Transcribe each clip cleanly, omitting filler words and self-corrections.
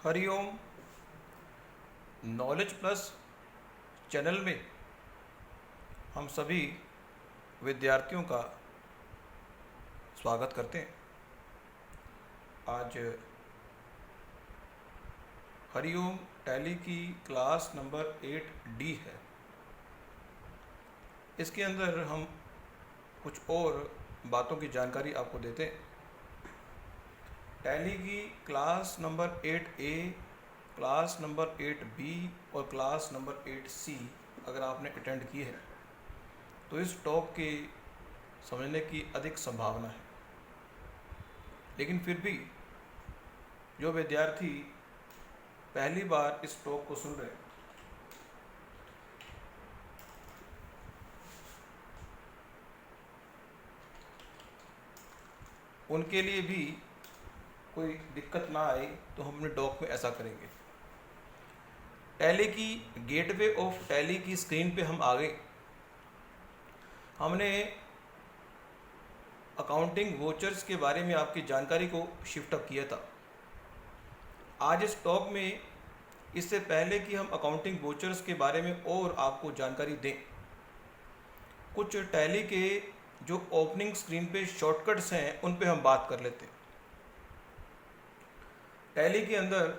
Hariom. Knowledge plus channel में हम सभी विद्यार्थियों का स्वागत करते हैं। आज हरिओम टैली की क्लास नंबर 8D है। इसके अंदर हम कुछ और बातों की जानकारी आपको देते हैं। टैली की class number 8A, class number 8B और क्लास नंबर 8C अगर आपने अटेंड की है तो इस टॉप के समझने की अधिक संभावना है। लेकिन फिर भी जो विद्यार्थी पहली बार इस टॉप को सुन रहे हैं उनके लिए भी कोई दिक्कत ना आए तो हम अपने डॉक में ऐसा करेंगे। टैली की गेटवे ऑफ टैली की स्क्रीन पे हम आ गए। हमने अकाउंटिंग वोचर्स के बारे में आपकी जानकारी को शिफ्ट अप किया था। आज इस टॉक में इससे पहले कि हम अकाउंटिंग वोचर्स के बारे में और आपको जानकारी दें, कुछ टैली के जो ओपनिंग स्क्रीन पे शॉर्टकट्स हैं उन पे हम बात कर लेते हैं। टैली के अंदर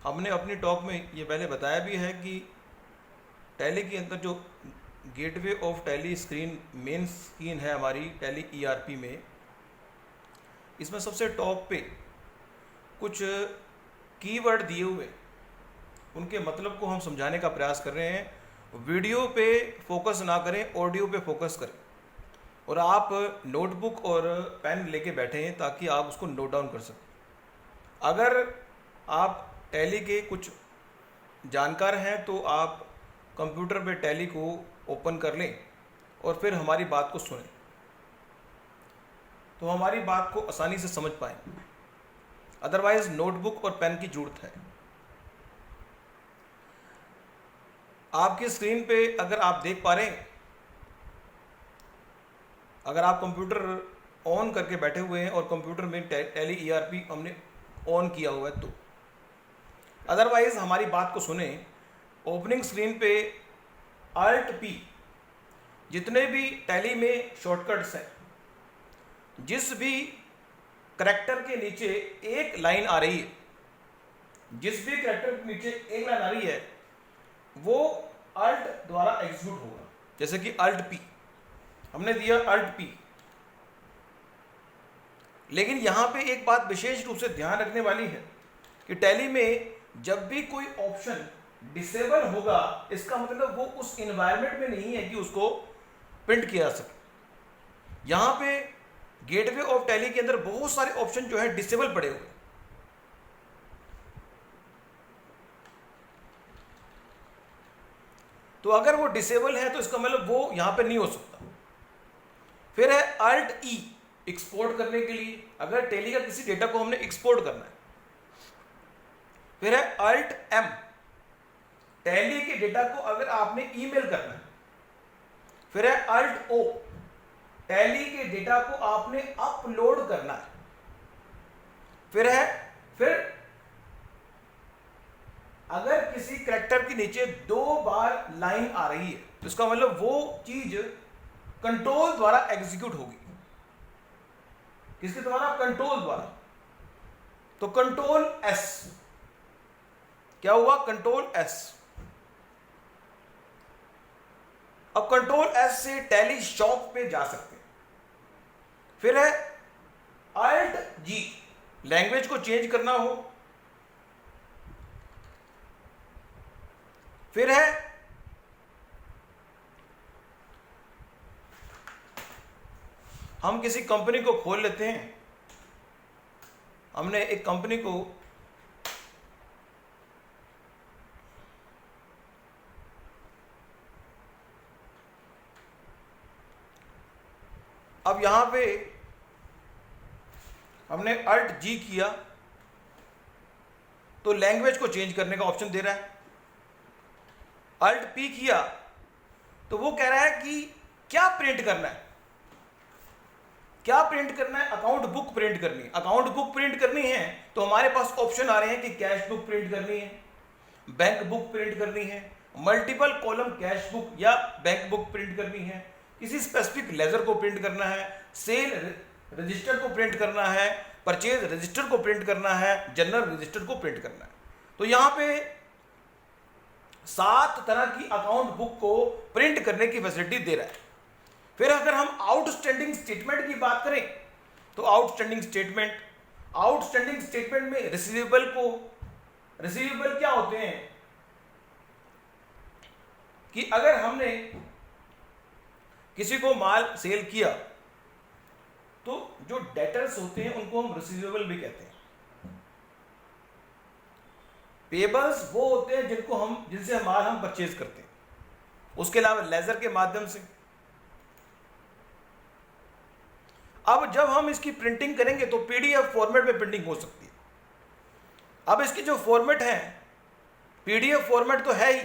हमने अपनी टॉक में ये पहले बताया भी है कि टैली के अंदर जो gateway of tally screen main screen है हमारी टैली ERP में, इसमें सबसे टॉप पे कुछ कीवर्ड दिए हुए, उनके मतलब को हम समझाने का प्रयास कर रहे हैं। वीडियो पे फोकस ना करें, ऑडियो पे फोकस करें और आप नोटबुक और पेन लेके बैठे हैं ताकि आप उसको नोट डाउन कर सकें। अगर आप टैली के कुछ जानकार हैं तो आप कंप्यूटर पे टैली को ओपन कर लें और फिर हमारी बात को सुनें तो हमारी बात को आसानी से समझ पाएंगे। अदरवाइज नोटबुक और पेन की जरूरत है। आपकी स्क्रीन पे अगर आप देख पा रहे हैं, अगर आप कंप्यूटर ऑन करके बैठे हुए हैं और कंप्यूटर में टैली ERP हमने ऑन किया हुआ है तो, अदरवाइज हमारी बात को सुने। ओपनिंग स्क्रीन पे Alt+P, जितने भी टैली में शॉर्टकट्स हैं, जिस भी करैक्टर के नीचे एक लाइन आ रही है, जिस भी करैक्टर के नीचे एक लाइन आ रही है वो Alt द्वारा एग्जीक्यूट होगा। जैसे कि Alt+P हमने दिया Alt+P। लेकिन यहां पे एक बात विशेष रूप से ध्यान रखने वाली है कि टैली में जब भी कोई ऑप्शन डिसेबल होगा, इसका मतलब वो उस एनवायरनमेंट में नहीं है कि उसको प्रिंट किया जा सके। यहां पे गेटवे ऑफ टैली के अंदर बहुत सारे ऑप्शन जो है डिसेबल पड़े हुए, तो अगर वो डिसेबल है तो इसका मतलब वो यहां पे नहीं हो सकता। फिर है Alt+E एक्सपोर्ट करने के लिए, अगर टैली का किसी डेटा को हमने एक्सपोर्ट करना है। फिर है Alt+M टैली के डेटा को अगर आपने ईमेल करना है। फिर है Alt+O टैली के डेटा को आपने अपलोड करना है। फिर अगर किसी करैक्टर के नीचे 2 बार लाइन आ रही है तो इसका मतलब वो चीज कंट्रोल द्वारा एग्जीक्यूट होगी। किसके द्वारा? कंट्रोल द्वारा। तो Ctrl+S, क्या हुआ? Ctrl+S। अब Ctrl+S से टैली शॉप पे जा सकते हैं। फिर है Alt+G लैंग्वेज को चेंज करना हो। फिर है हम किसी कंपनी को खोल लेते हैं। हमने एक कंपनी को अब यहां पे हमने Alt+G किया तो लैंग्वेज को चेंज करने का ऑप्शन दे रहा है। Alt+P किया तो वो कह रहा है कि क्या प्रिंट करना है, क्या प्रिंट करना है? अकाउंट बुक प्रिंट करनी है। अकाउंट बुक प्रिंट करनी है तो हमारे पास ऑप्शन आ रहे हैं कि कैश बुक प्रिंट करनी है, बैंक बुक प्रिंट करनी है, मल्टीपल कॉलम कैश बुक या बैंक बुक प्रिंट करनी है, किसी स्पेसिफिक लेजर को प्रिंट करना है, सेल रजिस्टर को प्रिंट करना है, परचेज रजिस्टर को प्रिंट करना है, जनरल रजिस्टर को प्रिंट करना है। तो यहाँ पे 7 तरह की अकाउंट बुक को प्रिंट करने की फैसिलिटी दे रहा है। फिर अगर हम आउटस्टैंडिंग स्टेटमेंट की बात करें तो आउटस्टैंडिंग स्टेटमेंट में रिसीवेबल क्या होते हैं कि अगर हमने किसी को माल सेल किया तो जो डेटर्स होते हैं उनको हम रिसीवेबल भी कहते हैं। पेबल्स वो होते हैं जिनसे माल हम परचेज करते हैं, उसके अलावा लेजर के माध्यम से। अब जब हम इसकी प्रिंटिंग करेंगे तो पीडीएफ फॉर्मेट में प्रिंटिंग हो सकती है। अब इसकी जो फॉर्मेट है, पीडीएफ फॉर्मेट तो है ही,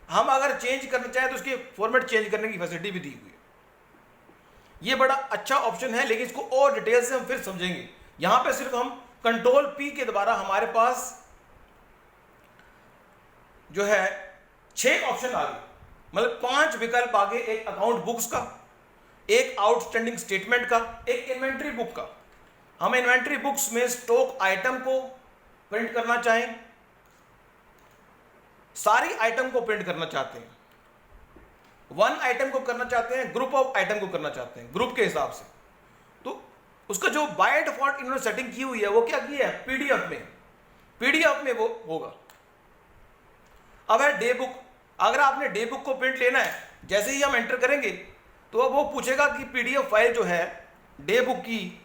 हम अगर चेंज करना चाहें तो उसकी फॉर्मेट चेंज करने की फैसिलिटी भी दी हुई है। ये बड़ा अच्छा ऑप्शन है, लेकिन इसको और डिटेल से हम फिर समझेंगे। यहां पे सिर्फ हम कंट्रोल पी के द्वारा हमारे पास जो है 6 ऑप्शन आ गए, मतलब 5 विकल्प आ गए। एक अकाउंट बुक्स का, एक आउटस्टैंडिंग स्टेटमेंट का, एक इन्वेंट्री बुक का। हम इन्वेंट्री बुक्स में स्टॉक आइटम को प्रिंट करना चाहें, सारी आइटम को प्रिंट करना चाहते हैं, 1 आइटम को करना चाहते हैं, ग्रुप ऑफ आइटम को करना चाहते हैं, ग्रुप के हिसाब से। तो उसका जो बाय डिफॉल्ट इन्होंने सेटिंग की हुई है वो क्या की है? पीडीएफ में वो होगा। अब है डे बुक। अगर आपने डे बुक को प्रिंट लेना है, जैसे ही हम एंटर करेंगे तो अब वो पूछेगा कि पीडीएफ फाइल जो है डे बुक की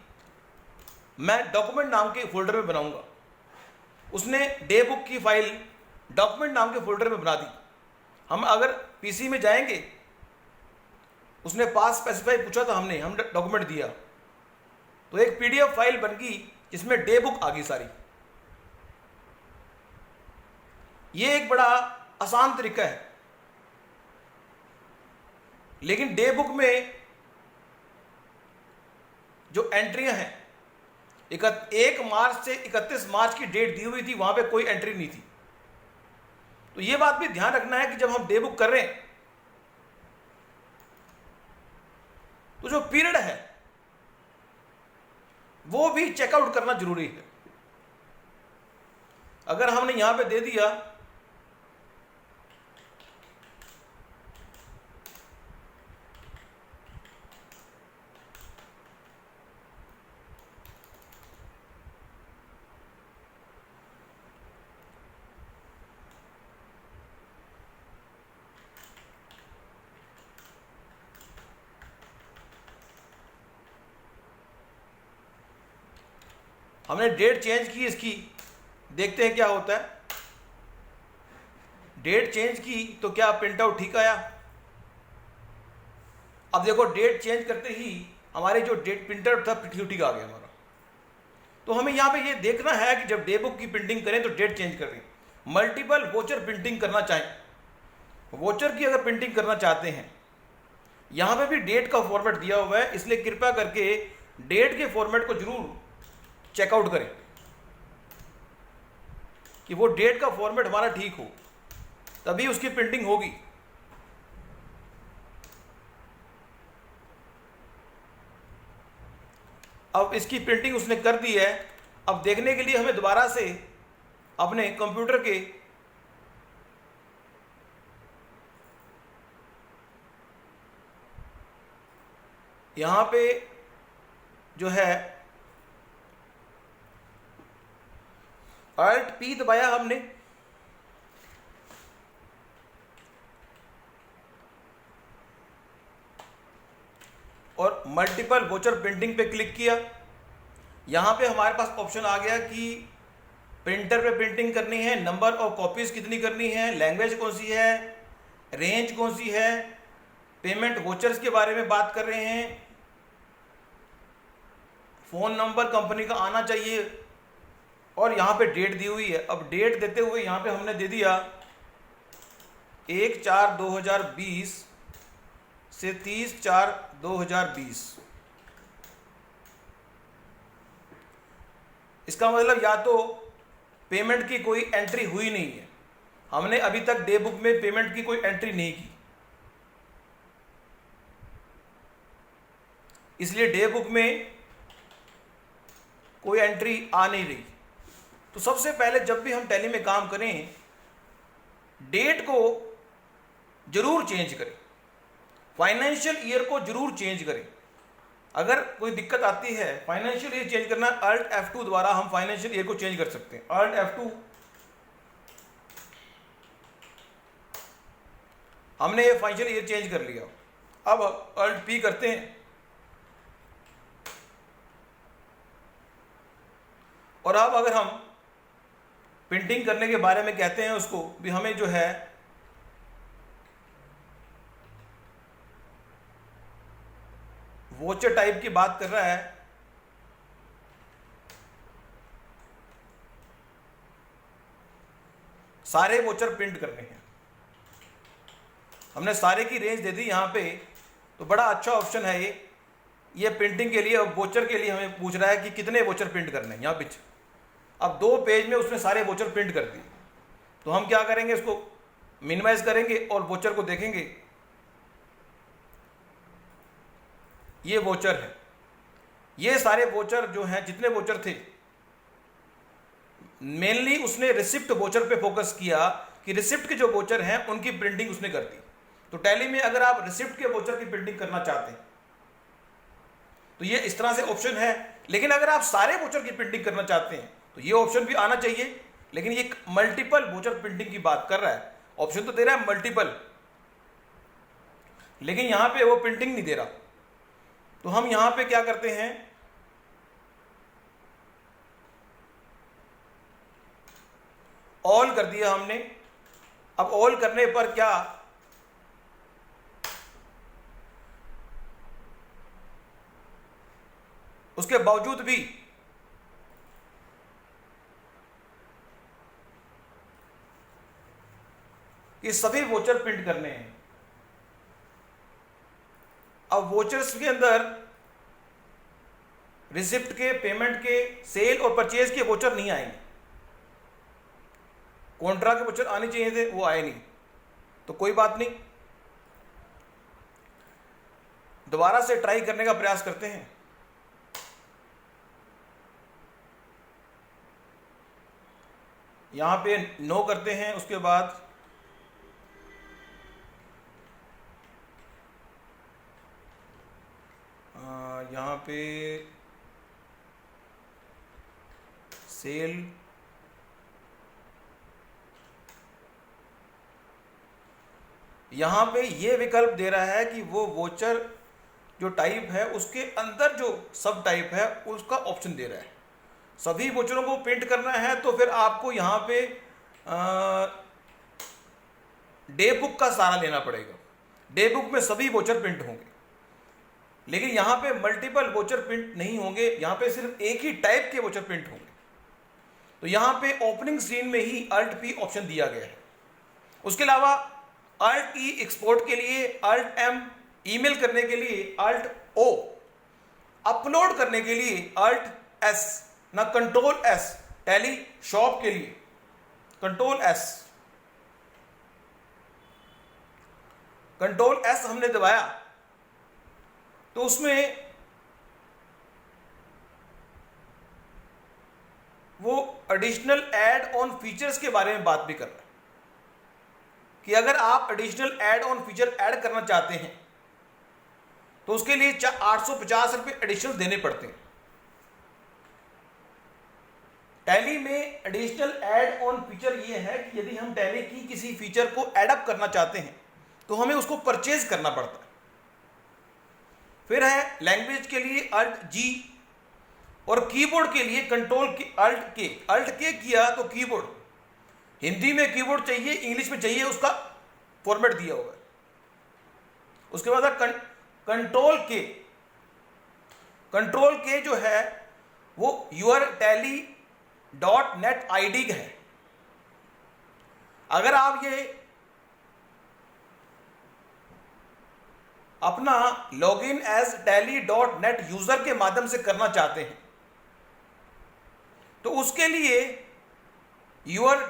मैं डॉक्यूमेंट नाम के फोल्डर में बनाऊंगा। उसने डे बुक की फाइल डॉक्यूमेंट नाम के फोल्डर में बना दी। हम अगर पीसी में जाएंगे, उसने पास स्पेसिफाई पूछा था, हम डॉक्यूमेंट दिया तो एक पीडीएफ फाइल बन गई जिसमें डे बुक आ गई सारी। ये एक बड़ा आसान तरीका है, लेकिन डे बुक में जो एंट्रियां हैं 1 मार्च से 31 मार्च की डेट दी हुई थी, वहां पे कोई एंट्री नहीं थी। तो ये बात भी ध्यान रखना है कि जब हम डे बुक कर रहे हैं तो जो पीरियड है वो भी चेकआउट करना जरूरी है। अगर हमने यहां पे दे दिया हमने डेट चेंज की इसकी, देखते हैं क्या होता है। डेट चेंज की तो क्या प्रिंट आउट ठीक आया? अब देखो डेट चेंज करते ही हमारे जो डेट प्रिंटर था ठीक आ गया हमारा। तो हमें यहाँ पे ये देखना है कि जब डे बुक की प्रिंटिंग करें तो डेट चेंज करें। मल्टीपल वोचर प्रिंटिंग करना चाहें, वोचर की अगर प्रिंटिंग करना चाहते हैं, यहाँ पे भी डेट का फॉर्मेट दिया हुआ है, इसलिए कृपया करके डेट के फॉर्मेट को जरूर चेकआउट करें कि वो डेट का फॉर्मेट हमारा ठीक हो, तभी उसकी प्रिंटिंग होगी। अब इसकी प्रिंटिंग उसने कर दी है। अब देखने के लिए हमें दोबारा से अपने कंप्यूटर के यहां पे जो है Alt P दबाया हमने, और मल्टीपल वोचर प्रिंटिंग पे क्लिक किया। यहाँ पे हमारे पास ऑप्शन आ गया कि प्रिंटर पे प्रिंटिंग करनी है, नंबर ऑफ कॉपीज कितनी करनी है, लैंग्वेज कौन सी है, रेंज कौन सी है, पेमेंट वोचर्स के बारे में बात कर रहे हैं, फ़ोन नंबर कंपनी का आना चाहिए, और यहाँ पे डेट दी हुई है। अब डेट देते हुए यहाँ पे हमने दे दिया 1/4/2020 से 30/4/2020। इसका मतलब या तो पेमेंट की कोई एंट्री हुई नहीं है, हमने अभी तक डे बुक में पेमेंट की कोई एंट्री नहीं की, इसलिए डे बुक में कोई एंट्री आ नहीं रही। तो सबसे पहले जब भी हम टैली में काम करें, डेट को जरूर चेंज करें, फाइनेंशियल ईयर को जरूर चेंज करें। अगर कोई दिक्कत आती है फाइनेंशियल ईयर चेंज करना, अल्ट F2 द्वारा हम फाइनेंशियल ईयर को चेंज कर सकते हैं। अल्ट F2, हमने ये फाइनेंशियल ईयर चेंज कर लिया। अब अल्ट P करते हैं और अब अगर हम प्रिंटिंग करने के बारे में कहते हैं उसको भी, हमें जो है वोचर टाइप की बात कर रहा है, सारे वोचर प्रिंट करने हैं। हमने सारे की रेंज दे दी यहाँ पे, तो बड़ा अच्छा ऑप्शन है ये प्रिंटिंग के लिए। अब वोचर के लिए हमें पूछ रहा है कि कितने वोचर प्रिंट करने हैं यहाँ पीछे। अब 2 पेज में उसने सारे वोचर प्रिंट कर दिए, तो हम क्या करेंगे, इसको मिनिमाइज करेंगे और वोचर को देखेंगे। ये वोचर है, ये सारे वोचर जो हैं, जितने वोचर थे, मेनली उसने रिसिप्ट वोचर पे फोकस किया कि रिसिप्ट के जो वोचर हैं उनकी प्रिंटिंग उसने कर दी। तो टैली में अगर आप रिसिप्ट के वोचर की प्रिंटिंग करना चाहते हैं तो ये इस तरह से ऑप्शन है। लेकिन अगर आप सारे वोचर की प्रिंटिंग करना चाहते हैं तो ये ऑप्शन भी आना चाहिए, लेकिन ये मल्टीपल वोचर प्रिंटिंग की बात कर रहा है। ऑप्शन तो दे रहा है मल्टीपल, लेकिन यहां पे वो प्रिंटिंग नहीं दे रहा। तो हम यहां पे क्या करते हैं, ऑल कर दिया हमने। अब ऑल करने पर क्या, उसके बावजूद भी ये सभी वोचर प्रिंट करने हैं। अब वोचर्स के अंदर रिसिप्ट के, पेमेंट के, सेल और परचेज के वोचर नहीं आएंगे। कॉन्ट्रा के वोचर आने चाहिए थे, वो आए नहीं, तो कोई बात नहीं, दोबारा से ट्राई करने का प्रयास करते हैं। यहां पे नो करते हैं, उसके बाद यहाँ पे सेल, यहाँ पे ये विकल्प दे रहा है कि वो वोचर जो टाइप है उसके अंदर जो सब टाइप है उसका ऑप्शन दे रहा है। सभी वोचरों को प्रिंट करना है तो फिर आपको यहाँ पे डे बुक का सहारा लेना पड़ेगा। डे बुक में सभी वोचर प्रिंट होंगे, लेकिन यहाँ पे मल्टीपल वोचर प्रिंट नहीं होंगे, यहाँ पे सिर्फ एक ही टाइप के वोचर प्रिंट होंगे। तो यहाँ पे ओपनिंग स्क्रीन में ही अल्ट P ऑप्शन दिया गया है। उसके अलावा अल्ट E एक्सपोर्ट के लिए, अल्ट M ईमेल करने के लिए, अल्ट O अपलोड करने के लिए, अल्ट S ना कंट्रोल S टैली शॉप के लिए, कंट्रोल S हमने दबाया तो उसमें वो एडिशनल ऐड ऑन फीचर्स के बारे में बात भी कर रहा है कि अगर आप additional add on feature add करना चाहते हैं तो उसके लिए 850 रुपये एडिशनल देने पड़ते हैं। टैली में एडिशनल ऐड ऑन फीचर ये है कि यदि हम टैली की किसी फीचर को एडअप करना चाहते हैं तो हमें उसको परचेज करना पड़ता है। फिर है लैंग्वेज के लिए अल्ट G और कीबोर्ड के लिए कंट्रोल की अल्ट के किया तो कीबोर्ड, हिंदी में कीबोर्ड चाहिए, इंग्लिश में चाहिए, उसका फॉर्मेट दिया हुआ है। उसके बाद कंट्रोल के जो है वो yourtally.net ID है। अगर आप ये अपना लॉगिन एज tally.net यूजर के माध्यम से करना चाहते हैं तो उसके लिए यूर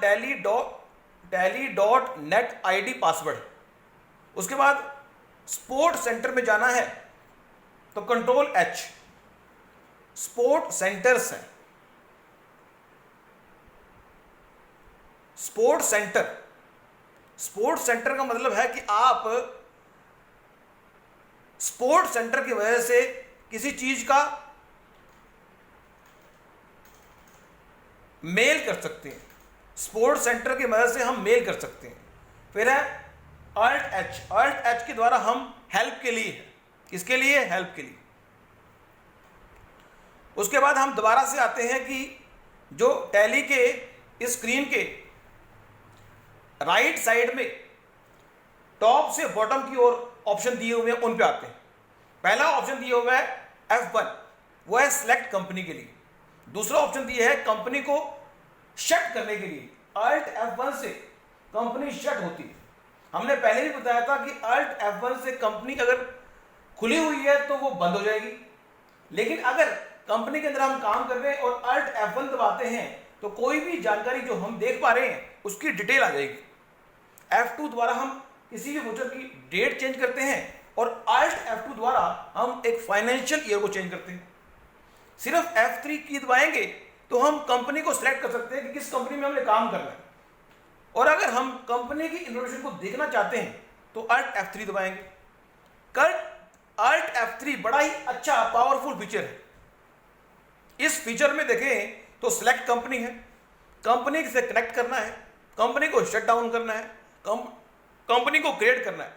tally.net ID पासवर्ड, उसके बाद स्पोर्ट सेंटर में जाना है तो कंट्रोल H, स्पोर्ट सेंटर्स है, स्पोर्ट सेंटर का मतलब है कि आप स्पोर्ट सेंटर की वजह से किसी चीज का मेल कर सकते हैं, स्पोर्ट सेंटर की मदद से हम मेल कर सकते हैं। फिर है अल्ट एच के द्वारा हम हेल्प के लिए, किसके लिए? हेल्प के लिए। उसके बाद हम दोबारा से आते हैं कि जो टैली के स्क्रीन के राइट साइड में टॉप से बॉटम की ओर ऑप्शन दिए हुए हैं, उन पे आते हैं। पहला ऑप्शन दिया हुआ है F1, वो है सिलेक्ट कंपनी के लिए। दूसरा ऑप्शन दिया है कंपनी को शट करने के लिए, अल्ट F1 से कंपनी शट होती है। हमने पहले भी बताया था कि अल्ट F1 से कंपनी अगर खुली हुई है तो वो बंद हो जाएगी, लेकिन अगर कंपनी के अंदर हम काम कर रहे हैं और अल्ट F1 दबाते हैं तो कोई भी जानकारी जो हम देख पा रहे हैं उसकी डिटेल आ जाएगी। F2 द्वारा हम किसी भी वोचर की डेट चेंज करते हैं और अल्ट F2 द्वारा हम एक फाइनेंशियल ईयर को चेंज करते हैं। सिर्फ F3 की दबाएंगे तो हम कंपनी को सिलेक्ट कर सकते हैं कि किस कंपनी में हमने काम करना है, और अगर हम कंपनी की इंफॉर्मेशन को देखना चाहते हैं तो अल्ट F3 दबाएंगे। अल्ट F3 बड़ा ही अच्छा पावरफुल फीचर है। इस फीचर में देखें तो सिलेक्ट कंपनी है, कंपनी से कनेक्ट करना है, कंपनी को शट डाउन करना है, कंपनी को क्रिएट करना है,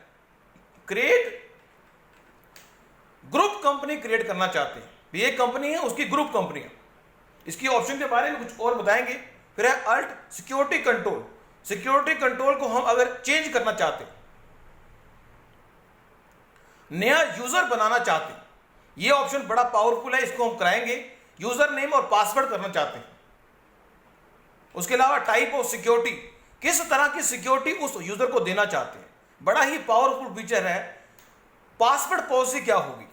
क्रिएट ग्रुप कंपनी क्रिएट करना चाहते हैं, ये कंपनी है उसकी ग्रुप कंपनी है। इसकी ऑप्शन के बारे में कुछ और बताएंगे। फिर है alt security control, security control को हम अगर चेंज करना चाहते हैं, नया यूजर बनाना चाहते हैं, ये ऑप्शन बड़ा पावरफुल है, इसको हम कराएंगे। यूजर नेम और पासवर्ड करना चाहते हैं। उसके अलावा टाइप ऑफ सिक्योरिटी, किस तरह की सिक्योरिटी उस यूजर को देना चाहते हैं, बड़ा ही पावरफुल फीचर है। पासवर्ड पॉलिसी क्या होगी,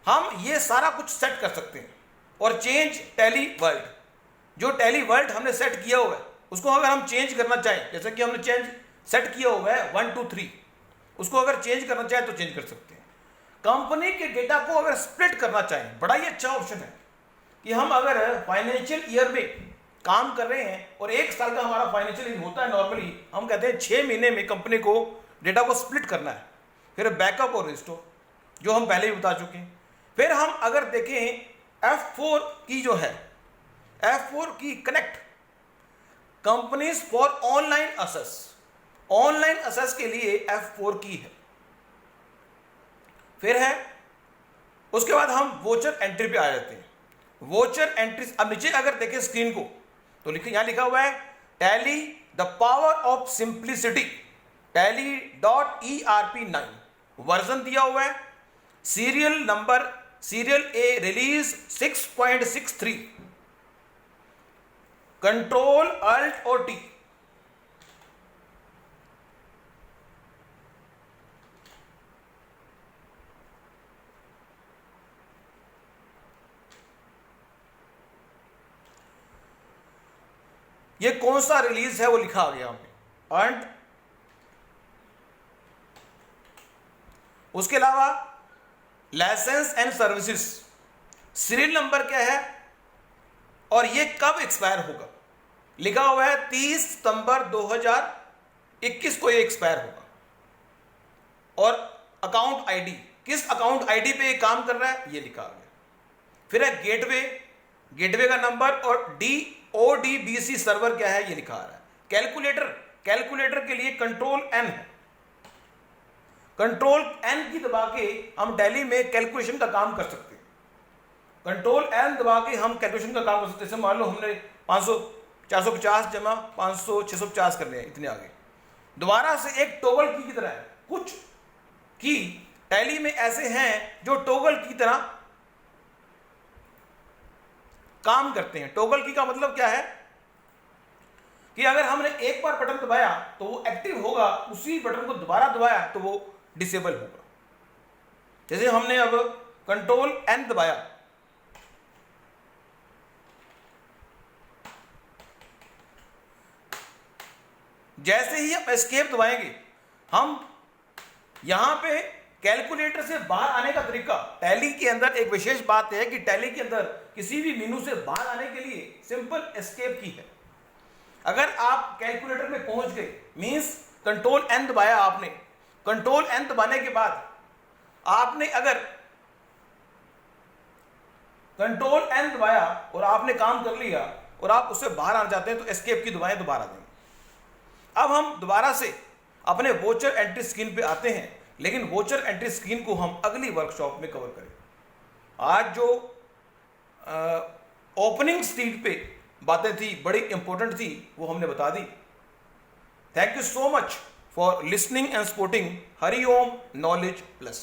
हम ये सारा कुछ सेट कर सकते हैं। और चेंज टैली वर्ल्ड, जो टैली वर्ल्ड हमने सेट किया हुआ है उसको अगर हम चेंज करना चाहें, जैसे कि हमने चेंज सेट किया हुआ है 1 2 3, उसको अगर चेंज करना चाहें तो चेंज कर सकते हैं। कंपनी के डेटा को अगर स्प्लिट करना चाहें, बड़ा ही अच्छा ऑप्शन है कि हम अगर फाइनेंशियल ईयर में काम कर रहे हैं और 1 साल का हमारा फाइनेंशियल ईयर होता है, नॉर्मली हम कहते हैं 6 महीने में कंपनी को डेटा को स्प्लिट करना है। फिर बैकअप और रिस्टोर, जो हम पहले भी बता चुके हैं। फिर हम अगर देखें F4 की जो है, F4 की connect companies for online assess, online assess के लिए F4 की है। फिर है उसके बाद हम वोचर एंट्री पे आ जाते हैं। वोचर एंट्री, अब नीचे अगर देखें स्क्रीन को तो यहां लिखा हुआ है tally the power of simplicity, tally.erp9 version दिया हुआ है, सीरियल नंबर सीरियल ए रिलीज 6.63, कंट्रोल अल्ट और टी। ये कौन सा रिलीज है वो लिखा आ गया यहां पे, अर्न। उसके अलावा license and services, serial number क्या है और ये कब एक्सपायर होगा, लिखा हुआ है 30 सितंबर 2021 को ये एक्सपायर होगा। और अकाउंट आईडी, किस अकाउंट आईडी पे ये काम कर रहा है ये लिखा गया। फिर है गेटवे, गेटवे का नंबर और ODBC सर्वर क्या है ये लिखा आ रहा है। कैलकुलेटर, कैलकुलेटर के लिए कंट्रोल N है, कंट्रोल N की दबा के हम टैली में कैलकुलेशन का काम कर सकते हैं। कंट्रोल N दबा के हम कैलकुलेशन का काम कर सकते हैं। जैसे मान लो हमने 450 जमा 500 650 करने हैं, इतने आगे। दोबारा से एक टॉगल की तरह है, कुछ की टैली में ऐसे हैं जो टॉगल की तरह काम करते हैं। टॉगल की का मतलब क्या है कि अगर हमने एक बार बटन दबाया तो वो एक्टिव होगा, उसी बटन को दोबारा दबाया तो वो डिसेबल होगा। जैसे हमने अब कंट्रोल N दबाया जैसे ही हम एस्केप दबाएंगे, हम यहां पे कैलकुलेटर से बाहर आने का तरीका, टैली के अंदर एक विशेष बात है कि टैली के अंदर किसी भी मेनू से बाहर आने के लिए सिंपल एस्केप की है। अगर आप कैलकुलेटर में पहुंच गए, मींस कंट्रोल एन दबाया आपने, कंट्रोल एन दबाने के बाद आपने अगर कंट्रोल एन दबाया और आपने काम कर लिया और आप उससे बाहर आना चाहते हैं तो एस्केप की दबाएं, दोबारा दें। अब हम दोबारा से अपने वोचर एंट्री स्क्रीन पे आते हैं, लेकिन वोचर एंट्री स्क्रीन को हम अगली वर्कशॉप में कवर करें। आज जो ओपनिंग स्टेज पे बातें थी, बड़ी इंपॉर्टेंट थी, वो हमने बता दी। Thank you so much for listening and supporting Hariom knowledge plus.